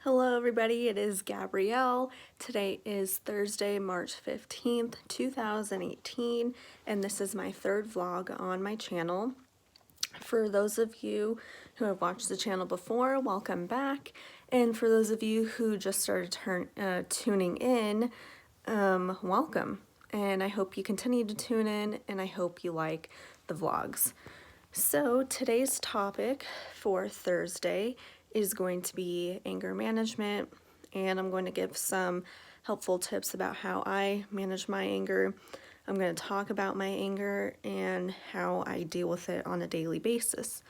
Hello everybody, it is Gabrielle. Today is Thursday, March 15th, 2018, and this is my third vlog on my channel. For those of you who have watched the channel before, welcome back. And for those of you who just started tuning in, welcome. And I hope you continue to tune in, and I hope you like the vlogs. So today's topic for Thursday is going to be anger management, and I'm going to give some helpful tips about how I manage my anger. I'm going to talk about my anger and how I deal with it on a daily basis.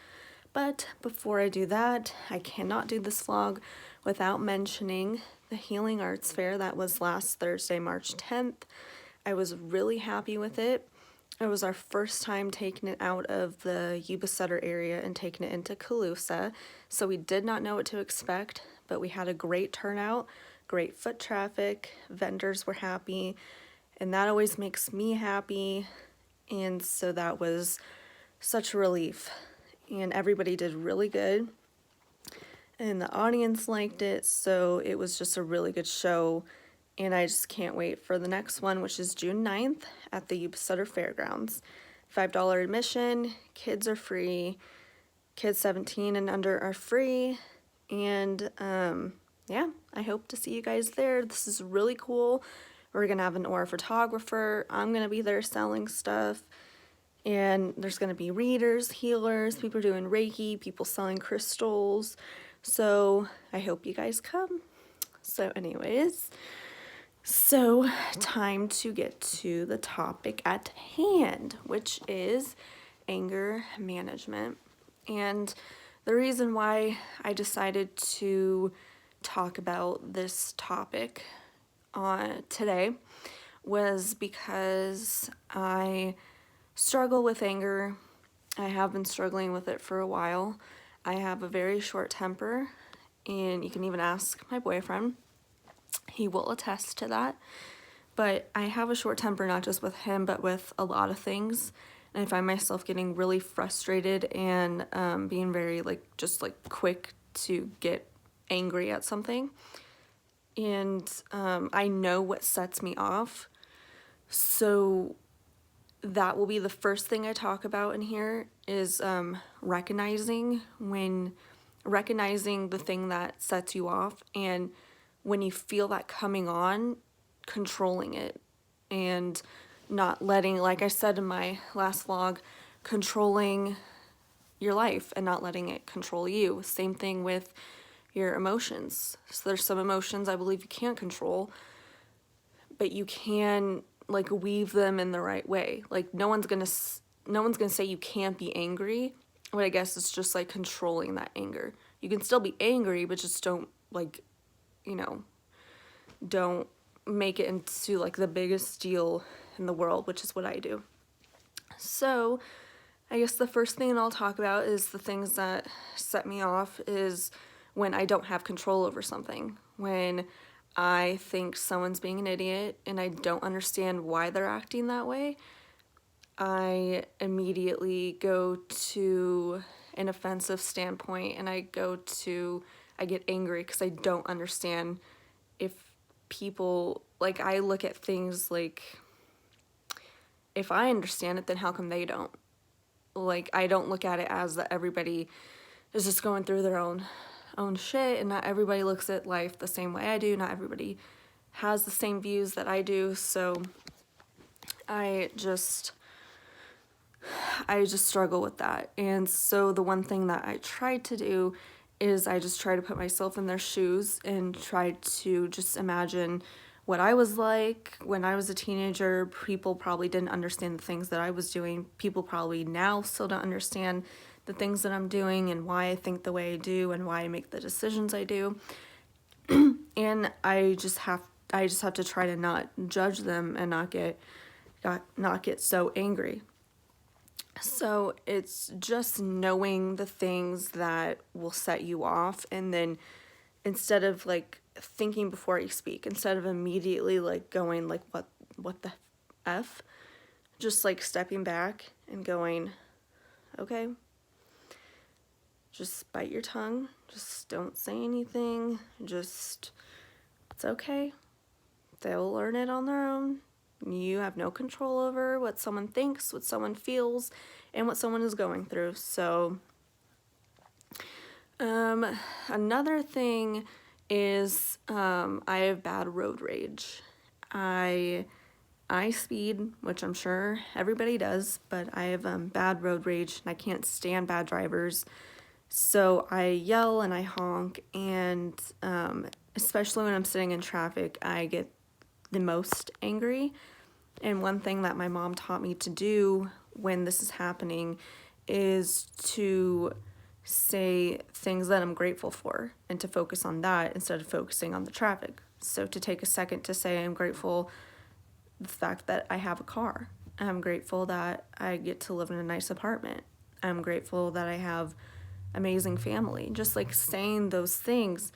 But before I do that, I cannot do this vlog without mentioning the Healing Arts Fair that was last Thursday, March 10th. I was really happy with it. It was our first time taking it out of the Yuba Sutter area and taking it into Colusa, so we did not know what to expect, but we had a great turnout, great foot traffic, vendors were happy, and that always makes me happy, and so that was such a relief. And everybody did really good, and the audience liked it, so it was just a really good show. And I just can't wait for the next one, which is June 9th at the Yuba Sutter Fairgrounds. $5 admission, kids are free, kids 17 and under are free, and yeah, I hope to see you guys there. This is really cool. We're gonna have an aura photographer, I'm gonna be there selling stuff, and there's gonna be readers, healers, people doing Reiki, people selling crystals, so I hope you guys come. So anyways, so time to get to the topic at hand, which is anger management. And the reason why I decided to talk about this topic today was because I struggle with anger. I have been struggling with it for a while. I have a very short temper, and you can even ask my boyfriend. He will attest to that. But I have a short temper, not just with him, but with a lot of things. And I find myself getting really frustrated and being very just quick to get angry at something. And I know what sets me off. So that will be the first thing I talk about in here is recognizing the thing that sets you off, and when you feel that coming on, controlling it and not letting, like I said in my last vlog, controlling your life and not letting it control you. Same thing with your emotions. So there's some emotions I believe you can't control, but you can weave them in the right way. No one's gonna say you can't be angry, but I guess it's just controlling that anger. You can still be angry, but just don't don't make it into the biggest deal in the world, which is what I do. So I guess the first thing I'll talk about is the things that set me off is when I don't have control over something. When I think someone's being an idiot and I don't understand why they're acting that way, I immediately go to an offensive standpoint, and I get angry because I don't understand if people, I look at things if I understand it, then how come they don't? I don't look at it as that everybody is just going through their own shit, and not everybody looks at life the same way I do. Not everybody has the same views that I do, so I just struggle with that. And so the one thing that I tried to do is I just try to put myself in their shoes and try to just imagine what I was like when I was a teenager. People probably didn't understand the things that I was doing. People probably now still don't understand the things that I'm doing and why I think the way I do and why I make the decisions I do. And I just have to try to not judge them and not get so angry. So it's just knowing the things that will set you off, and then instead of thinking before you speak, instead of immediately going what the F, just stepping back and going, okay, just bite your tongue. Just don't say anything. Just, it's okay. They'll learn it on their own. You have no control over what someone thinks, what someone feels, and what someone is going through. So, another thing is, I have bad road rage. I speed, which I'm sure everybody does, but I have bad road rage and I can't stand bad drivers. So I yell and I honk, and especially when I'm sitting in traffic, I get the most angry. And one thing that my mom taught me to do when this is happening is to say things that I'm grateful for and to focus on that instead of focusing on the traffic. So to take a second to say I'm grateful the fact that I have a car. I'm grateful that I get to live in a nice apartment. I'm grateful that I have amazing family. Just like saying those things.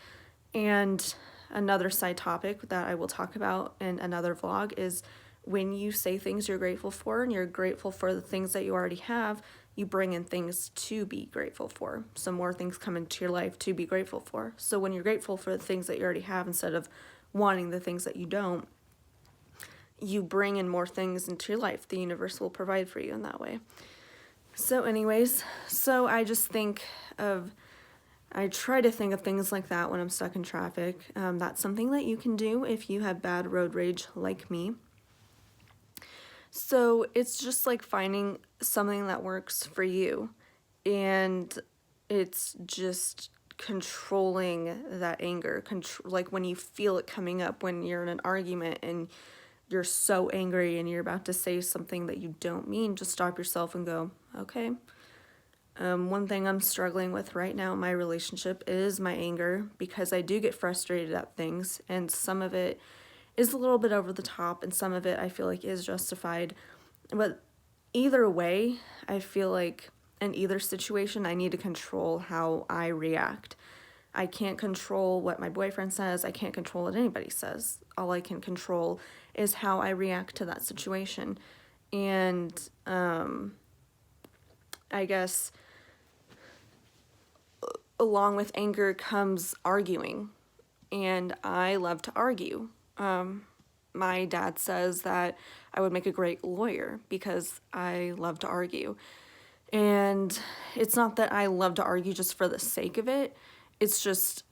And another side topic that I will talk about in another vlog is when you say things you're grateful for and you're grateful for the things that you already have, you bring in things to be grateful for. So more things come into your life to be grateful for. So when you're grateful for the things that you already have instead of wanting the things that you don't, you bring in more things into your life. The universe will provide for you in that way. So anyways, so I try to think of things like that when I'm stuck in traffic. That's something that you can do if you have bad road rage like me. So it's just like finding something that works for you. And it's just controlling that anger. Like when you feel it coming up when you're in an argument and you're so angry and you're about to say something that you don't mean, just stop yourself and go, okay. One thing I'm struggling with right now in my relationship is my anger, because I do get frustrated at things, and some of it is a little bit over the top, and some of it I feel like is justified. But either way, I feel like in either situation, I need to control how I react. I can't control what my boyfriend says. I can't control what anybody says. All I can control is how I react to that situation. And I guess along with anger comes arguing. And I love to argue. My dad says that I would make a great lawyer because I love to argue. And it's not that I love to argue just for the sake of it. It's just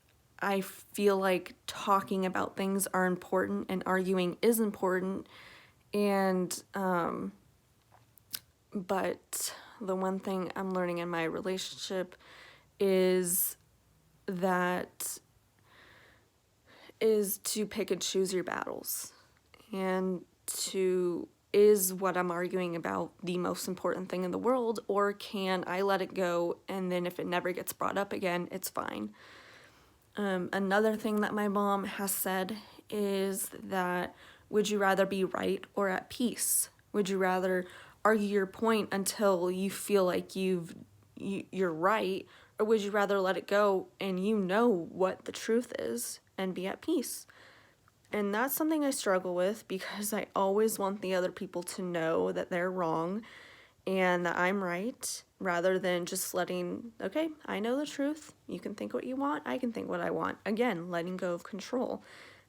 I feel like talking about things are important and arguing is important. And but the one thing I'm learning in my relationship is to pick and choose your battles, and is what I'm arguing about the most important thing in the world, or can I let it go, and then if it never gets brought up again, it's fine. Another thing that my mom has said is that, would you rather be right or at peace? Would you rather argue your point until you feel like you're right, or would you rather let it go and you know what the truth is and be at peace? And that's something I struggle with, because I always want the other people to know that they're wrong and that I'm right, rather than just okay, I know the truth. You can think what you want. I can think what I want. Again, letting go of control.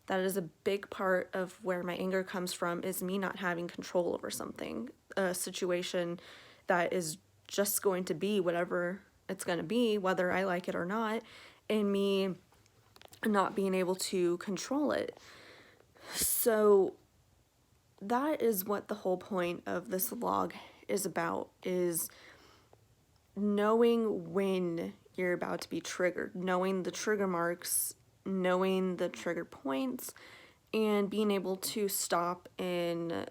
That is a big part of where my anger comes from, is me not having control over something, a situation that is just going to be whatever it's going to be, whether I like it or not, and me not being able to control it. So that is what the whole point of this vlog is about, is knowing when you're about to be triggered, knowing the trigger marks, knowing the trigger points, and being able to stop and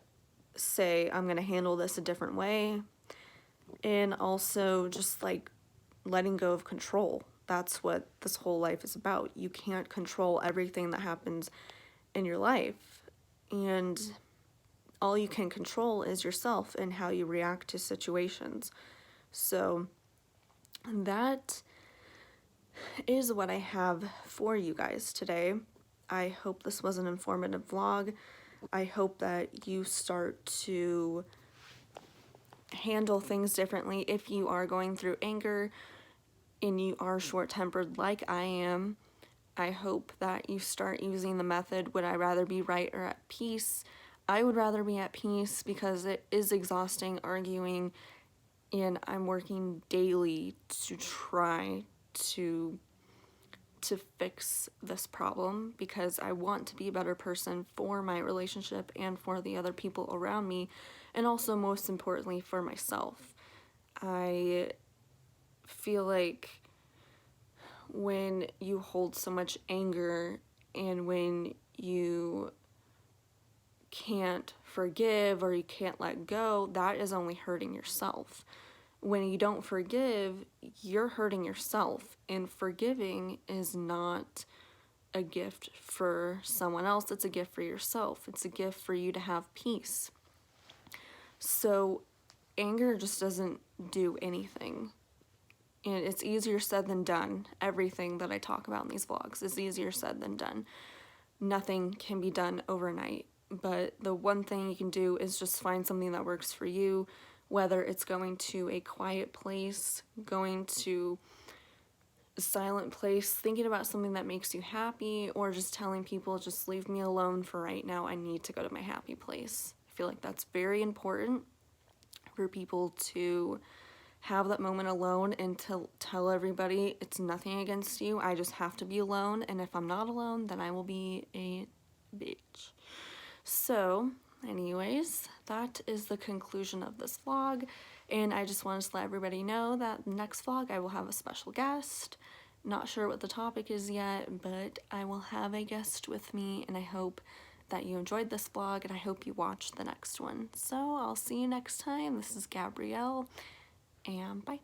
say, I'm going to handle this a different way. And also just like letting go of control. That's what this whole life is about. You can't control everything that happens in your life. And all you can control is yourself and how you react to situations. So that is what I have for you guys today. I hope this was an informative vlog. I hope that you start to handle things differently if you are going through anger. and you are short-tempered like I am, I hope that you start using the method, would I rather be right or at peace? I would rather be at peace because it is exhausting arguing, and I'm working daily to try to fix this problem because I want to be a better person for my relationship and for the other people around me, and also most importantly for myself. I feel like when you hold so much anger and when you can't forgive or you can't let go, that is only hurting yourself. When you don't forgive, you're hurting yourself, and forgiving is not a gift for someone else, it's a gift for yourself. It's a gift for you to have peace. So anger just doesn't do anything. And it's easier said than done. Everything that I talk about in these vlogs is easier said than done. Nothing can be done overnight, but the one thing you can do is just find something that works for you, whether it's going to a quiet place, going to a silent place, thinking about something that makes you happy, or just telling people, just leave me alone for right now, I need to go to my happy place. I feel like that's very important for people to have that moment alone and to tell everybody it's nothing against you, I just have to be alone, and if I'm not alone, then I will be a bitch. So, anyways, that is the conclusion of this vlog, and I just wanted to let everybody know that next vlog I will have a special guest. Not sure what the topic is yet, but I will have a guest with me, and I hope that you enjoyed this vlog, and I hope you watch the next one. So, I'll see you next time. This is Gabrielle, and bye.